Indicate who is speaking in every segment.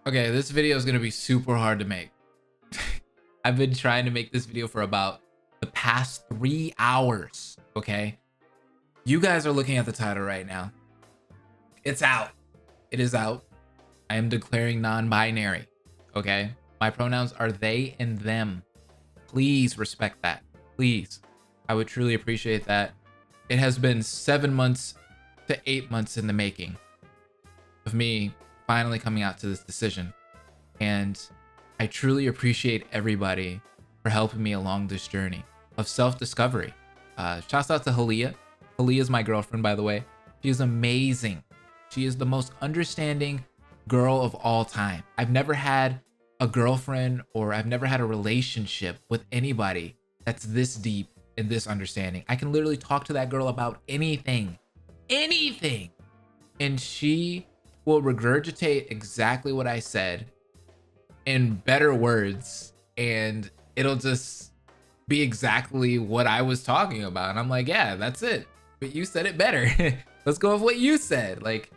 Speaker 1: Okay, this video is gonna be super hard to make. I've been trying to make this video for about the past 3 hours. Okay, you guys are looking at the title right now. It's out. It is out. I am declaring non-binary. Okay, my pronouns are they and them. Please respect that. Please, I would truly appreciate that. It has been 7 months to 8 months in the making of me finally coming out to this decision. And I truly appreciate everybody for helping me along this journey of self-discovery. Shouts out to Halia. Halia is my girlfriend, by the way. She is amazing. She is the most understanding girl of all time. I've never had a girlfriend or I've never had a relationship with anybody that's this deep and this understanding. I can literally talk to that girl about anything, and she will regurgitate exactly what I said in better words, and it'll just be exactly what I was talking about. And I'm like, yeah, that's it. But you said it better. Let's go with what you said. Like,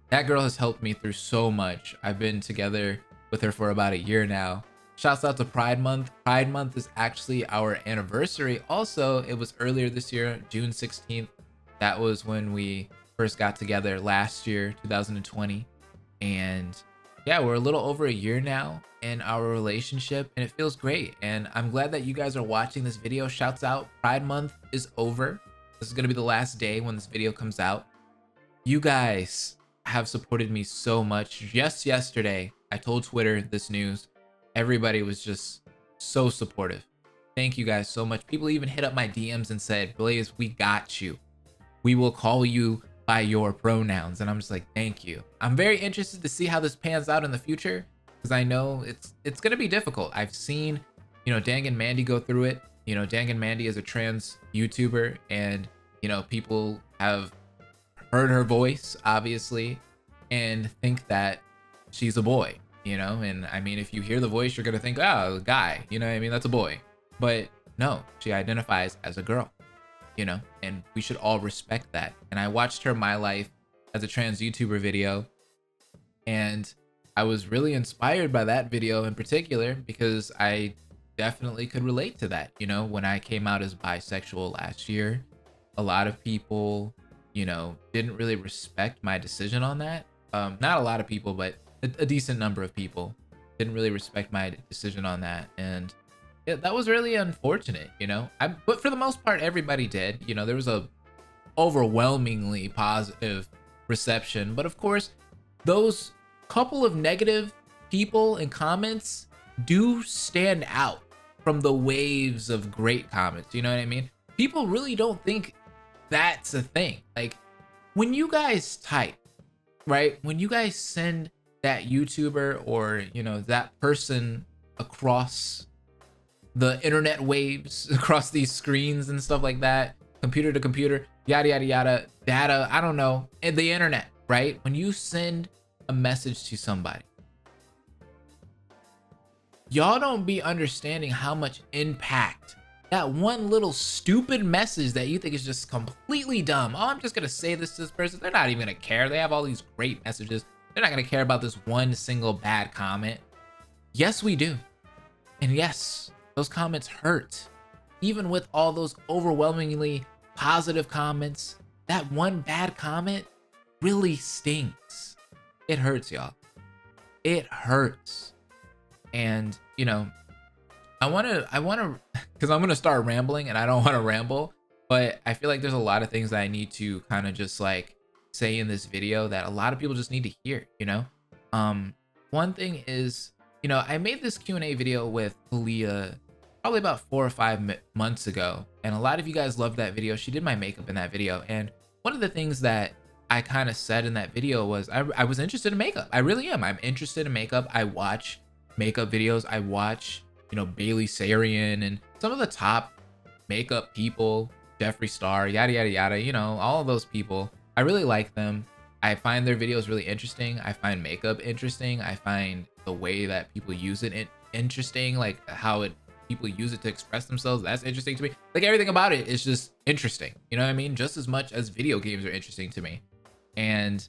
Speaker 1: that girl has helped me through so much. I've been together with her for about a year now. Shouts out to Pride Month. Pride Month is actually our anniversary. Also, it was earlier this year, June 16th. That was when we first got together last year, 2020. And yeah, we're a little over a year now in our relationship and it feels great. And I'm glad that you guys are watching this video. Shouts out, Pride Month is over. This is gonna be the last day when this video comes out. You guys have supported me so much. Just yesterday, I told Twitter this news. Everybody was just so supportive. Thank you guys so much. People even hit up my DMs and said, Blaze, we got you. We will call you by your pronouns. And I'm just like, thank you. I'm very interested to see how this pans out in the future because I know it's gonna be difficult. I've seen, Dang and Mandy go through it. Dang and Mandy is a trans YouTuber and, people have heard her voice, obviously, and think that she's a boy, and I mean, if you hear the voice, you're gonna think, oh, a guy, that's a boy. But no, she identifies as a girl, and we should all respect that. And I watched her My Life as a trans YouTuber video, and I was really inspired by that video in particular because I definitely could relate to that. When I came out as bisexual last year, a lot of people didn't really respect my decision on that. Not a lot of people, but a decent number of people didn't really respect my decision on that. And yeah, that was really unfortunate, but for the most part, everybody did. There was a overwhelmingly positive reception, but of course, those couple of negative people and comments do stand out from the waves of great comments. You know what I mean? People really don't think that's a thing. Like, when you guys type, right? When you guys send that YouTuber or, that person across the internet waves, across these screens and stuff like that, computer to computer, yada, yada, yada, data, I don't know, and the internet, right? When you send a message to somebody, y'all don't be understanding how much impact that one little stupid message that you think is just completely dumb. Oh, I'm just gonna say this to this person. They're not even gonna care. They have all these great messages. They're not gonna care about this one single bad comment. Yes, we do. And yes, those comments hurt. Even with all those overwhelmingly positive comments, that one bad comment really stings. It hurts, y'all. It hurts. And, I want to, because I'm going to start rambling and I don't want to ramble, but I feel like there's a lot of things that I need to kind of just like say in this video that a lot of people just need to hear, One thing is, I made this Q&A video with Leah probably about 4 or 5 months ago, and a lot of you guys loved that video. She did my makeup in that video, and one of the things that I kind of said in that video was I was interested in makeup. I really am. I'm interested in makeup. I watch makeup videos. I watch Bailey Sarian and some of the top makeup people, Jeffree Star, yada, yada, yada, all of those people. I really like them. I find their videos really interesting. I find makeup interesting. I find the way that people use it interesting, like how people use it to express themselves. That's interesting to me. Like, everything about it is just interesting. You know what I mean? Just as much as video games are interesting to me. And,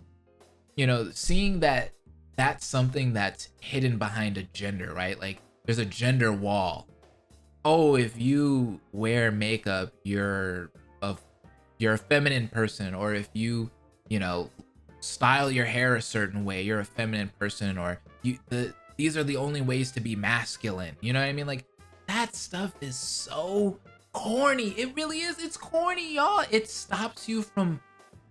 Speaker 1: seeing that that's something that's hidden behind a gender, right? Like there's a gender wall. Oh, if you wear makeup, a you're a feminine person, or if you know, style your hair a certain way, you're a feminine person, or these are the only ways to be masculine. You know what I mean? Like that stuff is so corny. It really is. It's corny, y'all. It stops you from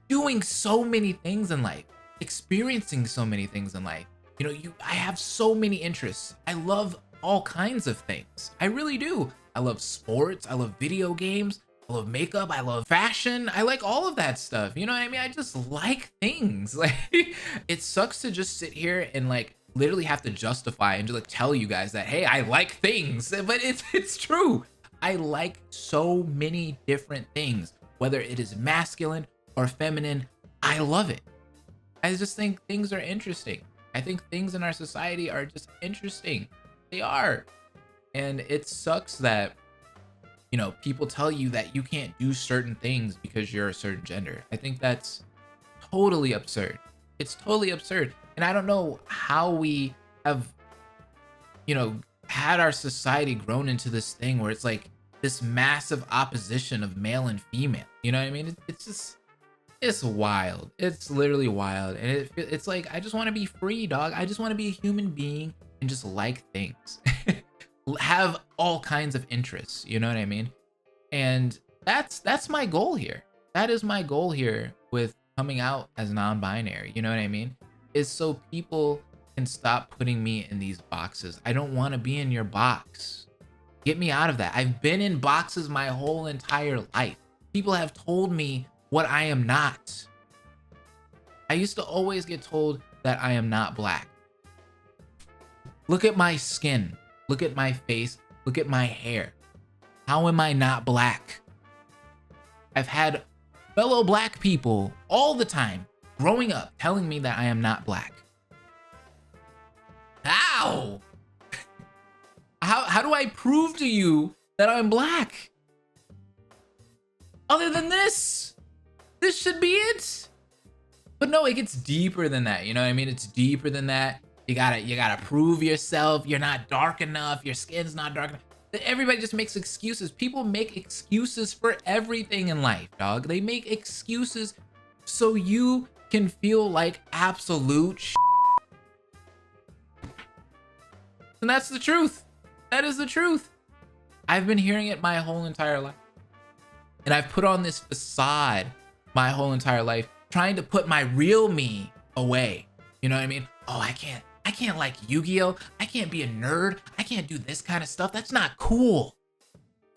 Speaker 1: doing so many things in life, experiencing so many things in life. You know, I have so many interests. I love all kinds of things. I really do. I love sports, I love video games, I love makeup, I love fashion. I like all of that stuff. You know what I mean? I just like things. Like it sucks to just sit here and like literally have to justify and just like tell you guys that, hey, I like things. But it's true. I like so many different things, whether it is masculine or feminine. I love it. I just think things are interesting. I think things in our society are just interesting. They are. And it sucks that, you know, people tell you that you can't do certain things because you're a certain gender. I think that's totally absurd. It's totally absurd. And I don't know how we have, you know, had our society grown into this thing where it's like this massive opposition of male and female. You know what I mean? It's just, it's wild. It's literally wild. And it's like, I just want to be free, dog. I just want to be a human being and just like things. Have all kinds of interests, you know what I mean? And that's my goal here. That is my goal here with coming out as non-binary, you know what I mean? Is so people can stop putting me in these boxes. I don't want to be in your box. Get me out of that. I've been in boxes my whole entire life. People have told me what I am not. I used to always get told that I am not black. Look at my skin. Look at my face. Look at my hair. How am I not black? I've had fellow black people all the time growing up telling me that I am not black. How? How do I prove to you that I'm black? Other than this should be it. But no, it gets deeper than that. You know what I mean? It's deeper than that. You gotta prove yourself. You're not dark enough. Your skin's not dark enough. Everybody just makes excuses. People make excuses for everything in life, dog. They make excuses so you can feel like absolute shit. And that's the truth. That is the truth. I've been hearing it my whole entire life. And I've put on this facade my whole entire life, trying to put my real me away. You know what I mean? Oh, I can't like Yu-Gi-Oh! I can't be a nerd. I can't do this kind of stuff. That's not cool.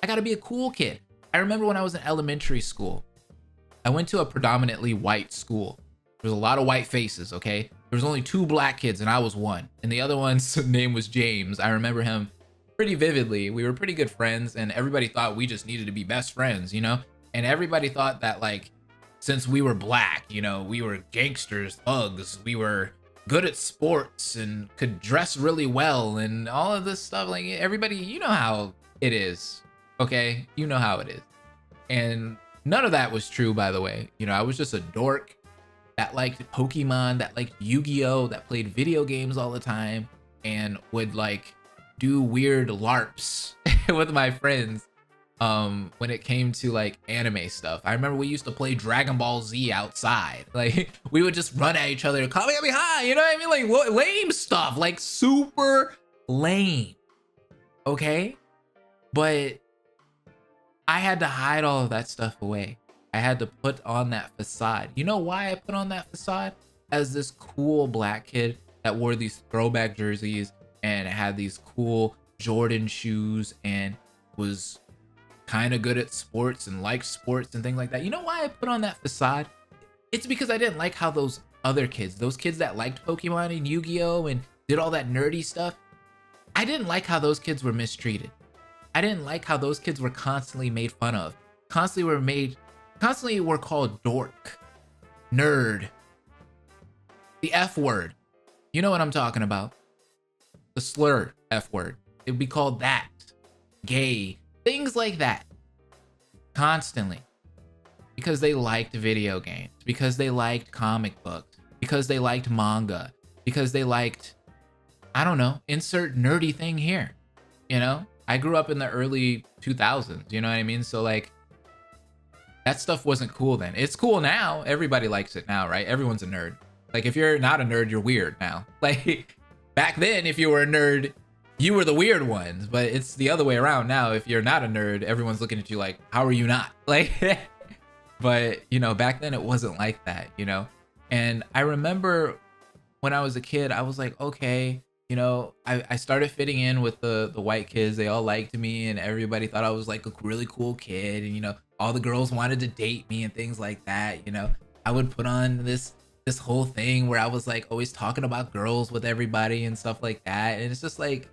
Speaker 1: I gotta be a cool kid. I remember when I was in elementary school, I went to a predominantly white school. There was a lot of white faces, okay? There was only 2 black kids and I was one. And the other one's name was James. I remember him pretty vividly. We were pretty good friends and everybody thought we just needed to be best friends, you know? And everybody thought that like, since we were black, you know, we were gangsters, thugs, we were good at sports and could dress really well and all of this stuff. Like everybody, you know how it is, okay? You know how it is. And none of that was true, by the way. You know, I was just a dork that liked Pokemon, that liked Yu-Gi-Oh, that played video games all the time and would like do weird LARPs with my friends when it came to like anime stuff. I remember we used to play Dragon Ball Z outside. Like we would just run at each other, Kamehameha, you know what I mean? Like what, lame stuff, like super lame. Okay? But I had to hide all of that stuff away. I had to put on that facade. You know why I put on that facade? As this cool black kid that wore these throwback jerseys and had these cool Jordan shoes and was kind of good at sports and liked sports and things like that. You know why I put on that facade? It's because I didn't like how those other kids, those kids that liked Pokemon and Yu-Gi-Oh and did all that nerdy stuff, I didn't like how those kids were mistreated. I didn't like how those kids were constantly made fun of, constantly were called dork, nerd, the F word. You know what I'm talking about. The slur F word. It would be called that. Gay. Things like that. Constantly. Because they liked video games. Because they liked comic books. Because they liked manga. because they liked, I don't know, insert nerdy thing here. You know, I grew up in the early 2000s, you know what I mean? So like that stuff wasn't cool then. It's cool now. Everybody likes it now, right? Everyone's a nerd. Like if you're not a nerd, you're weird now. Like back then, if you were a nerd, you were the weird ones, but it's the other way around now. If you're not a nerd, everyone's looking at you like, how are you not? Like, but you know, back then it wasn't like that, you know? And I remember when I was a kid, I was like, okay, you know, I started fitting in with the white kids. They all liked me and everybody thought I was like a really cool kid. And, you know, all the girls wanted to date me and things like that. You know, I would put on this whole thing where I was like always talking about girls with everybody and stuff like that. And it's just like,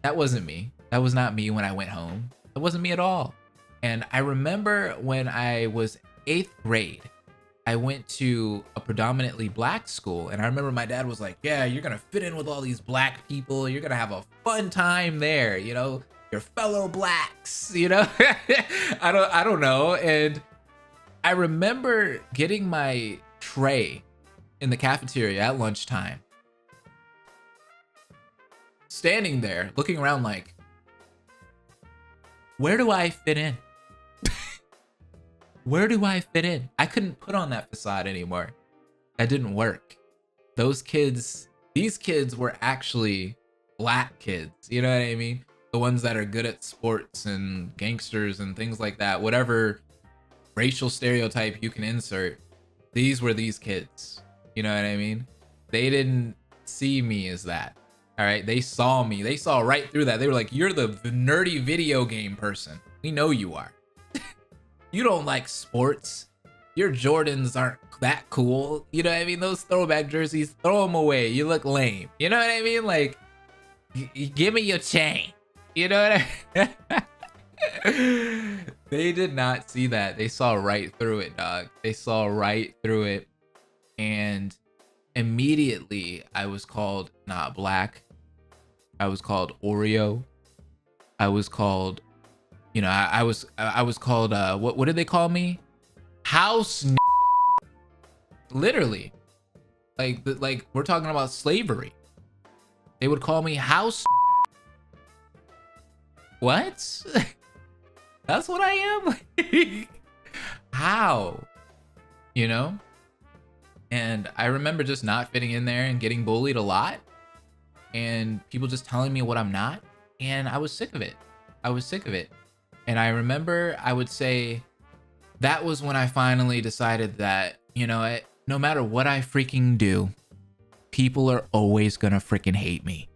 Speaker 1: that wasn't me. That was not me when I went home. That wasn't me at all. And I remember when I was 8th grade, I went to a predominantly black school, and I remember my dad was like, yeah, you're gonna fit in with all these black people, you're gonna have a fun time there, you know, your fellow blacks, you know. I don't know. And I remember getting my tray in the cafeteria at lunchtime, standing there looking around like, where do I fit in? Where do I fit in? I couldn't put on that facade anymore. That didn't work. These kids were actually black kids. You know what I mean? The ones that are good at sports and gangsters and things like that. Whatever racial stereotype you can insert, these were these kids. You know what I mean? They didn't see me as that. All right? They saw me. They saw right through that. They were like, you're the nerdy video game person. We know you are. You don't like sports. Your Jordans aren't that cool. You know what I mean? Those throwback jerseys, throw them away. You look lame. You know what I mean? Like, give me your chain. You know what I mean? They did not see that. They saw right through it, dog. They saw right through it. And immediately I was called not black. I was called Oreo. I was called, you know, I was called what did they call me? House literally. Like we're talking about slavery. They would call me house. What? That's what I am? How? You know? And I remember just not fitting in there and getting bullied a lot. And people just telling me what I'm not. And I was sick of it. I was sick of it. And I remember I would say that was when I finally decided that, you know, no matter what I freaking do, people are always gonna freaking hate me.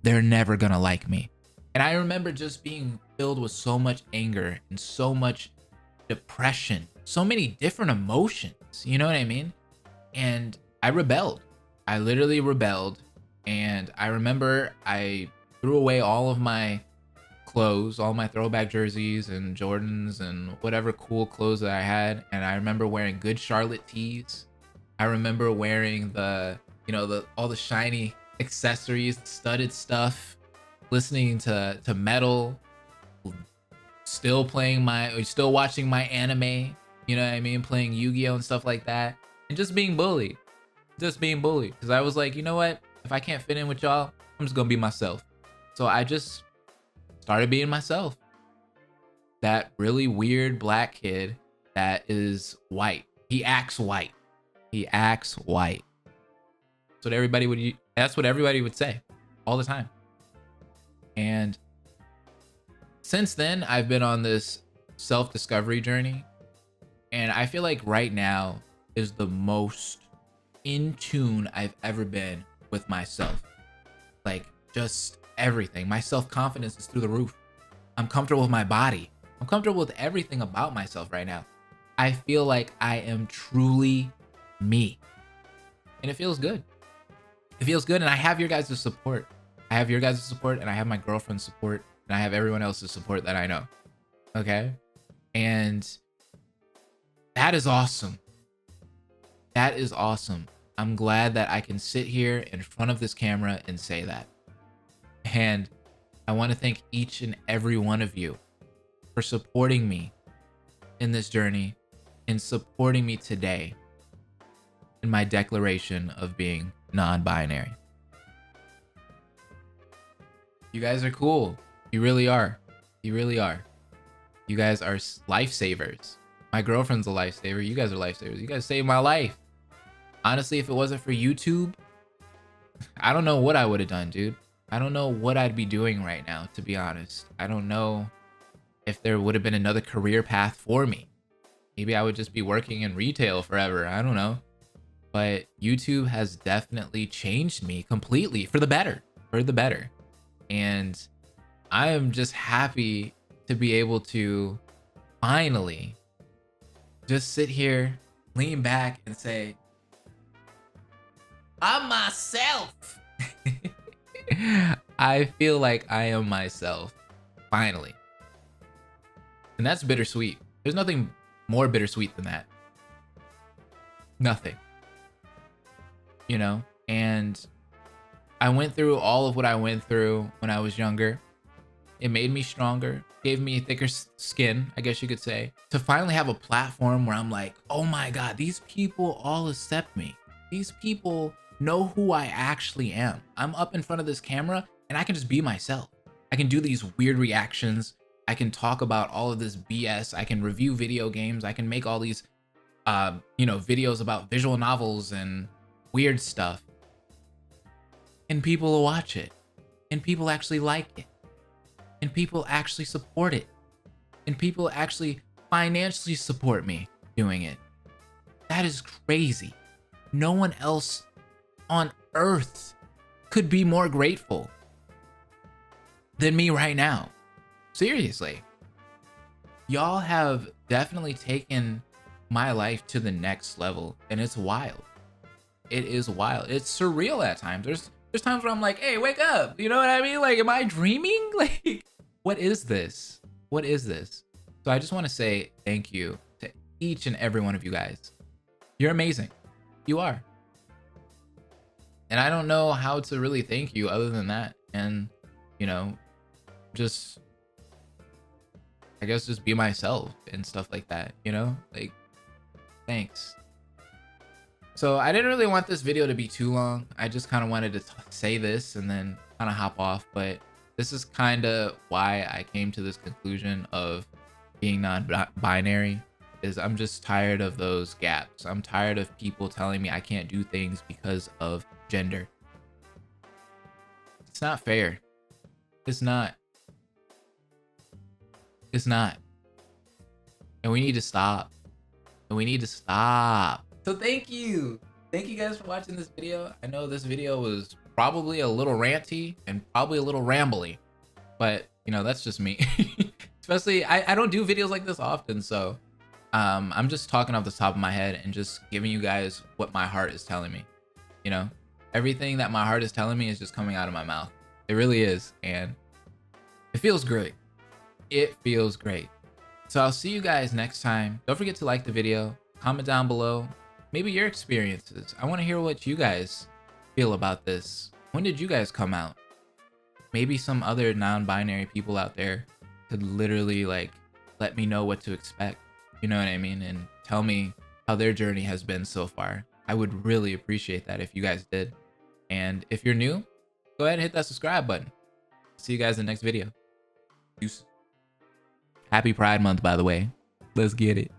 Speaker 1: They're never gonna like me. And I remember just being filled with so much anger and so much depression, so many different emotions, you know what I mean? And I rebelled. I literally rebelled. And I remember I threw away all of my clothes, all my throwback jerseys and Jordans and whatever cool clothes that I had. And I remember wearing good Charlotte tees. I remember wearing all the shiny accessories, studded stuff, listening to metal, still watching my anime, you know what I mean? Playing Yu-Gi-Oh! And stuff like that. And just being bullied. Because I was like, you know what? If I can't fit in with y'all, I'm just gonna be myself. So I just started being myself. That really weird black kid that is white. He acts white. That's what everybody would say all the time. And since then, I've been on this self-discovery journey. And I feel like right now is the most in tune I've ever been with myself. Like, just everything. My self-confidence is through the roof. I'm comfortable with my body. I'm comfortable with everything about myself right now. I feel like I am truly me. And it feels good. It feels good. And I have your guys' support. And I have my girlfriend's support. And I have everyone else's support that I know. Okay? And that is awesome. That is awesome. I'm glad that I can sit here in front of this camera and say that. And I want to thank each and every one of you for supporting me in this journey and supporting me today in my declaration of being non-binary. You guys are cool. You really are. You really are. You guys are lifesavers. My girlfriend's a lifesaver. You guys are lifesavers. You guys saved my life. Honestly, if it wasn't for YouTube, I don't know what I would have done, dude. I don't know what I'd be doing right now, to be honest. I don't know if there would have been another career path for me. Maybe I would just be working in retail forever. I don't know. But YouTube has definitely changed me completely for the better, And I am just happy to be able to finally just sit here, lean back and say, I'm myself. I feel like I am myself, finally. And that's bittersweet. There's nothing more bittersweet than that. Nothing. You know? And I went through all of what I went through when I was younger. It made me stronger, gave me thicker skin, I guess you could say, to finally have a platform where I'm like, oh my God, these people all accept me. These people know who I actually am. I'm up in front of this camera and I can just be myself. I can do these weird reactions. I can talk about all of this BS. I can review video games. I can make all these, videos about visual novels and weird stuff. And people will watch it. And people actually like it. And people actually support it. And people actually financially support me doing it. That is crazy. No one else on earth could be more grateful than me right now. Seriously. Y'all have definitely taken my life to the next level, and it's wild. It is wild. It's surreal at times. There's times where I'm like, hey, wake up. You know what I mean? Like, am I dreaming? Like, what is this? What is this? So I just want to say thank you to each and every one of you guys. You're amazing. You are. And I don't know how to really thank you other than that. And, just, I guess, just be myself and stuff like that, like, thanks. So I didn't really want this video to be too long. I just kind of wanted to say this and then kind of hop off. But this is kind of why I came to this conclusion of being non-binary, is I'm just tired of those gaps. I'm tired of people telling me I can't do things because of gender. It's not fair. It's not. It's not. And we need to stop. And we need to stop. So thank you. Thank you guys for watching this video. I know this video was probably a little ranty and probably a little rambly, but that's just me. Especially, I don't do videos like this often, so I'm just talking off the top of my head and just giving you guys what my heart is telling me. Everything that my heart is telling me is just coming out of my mouth. It really is, and it feels great. It feels great. So I'll see you guys next time. Don't forget to like the video, comment down below, maybe your experiences. I want to hear what you guys feel about this. When did you guys come out? Maybe some other non-binary people out there could literally let me know what to expect. You know what I mean? And tell me how their journey has been so far. I would really appreciate that if you guys did. And if you're new, go ahead and hit that subscribe button. See you guys in the next video. Peace. Happy Pride Month, by the way. Let's get it.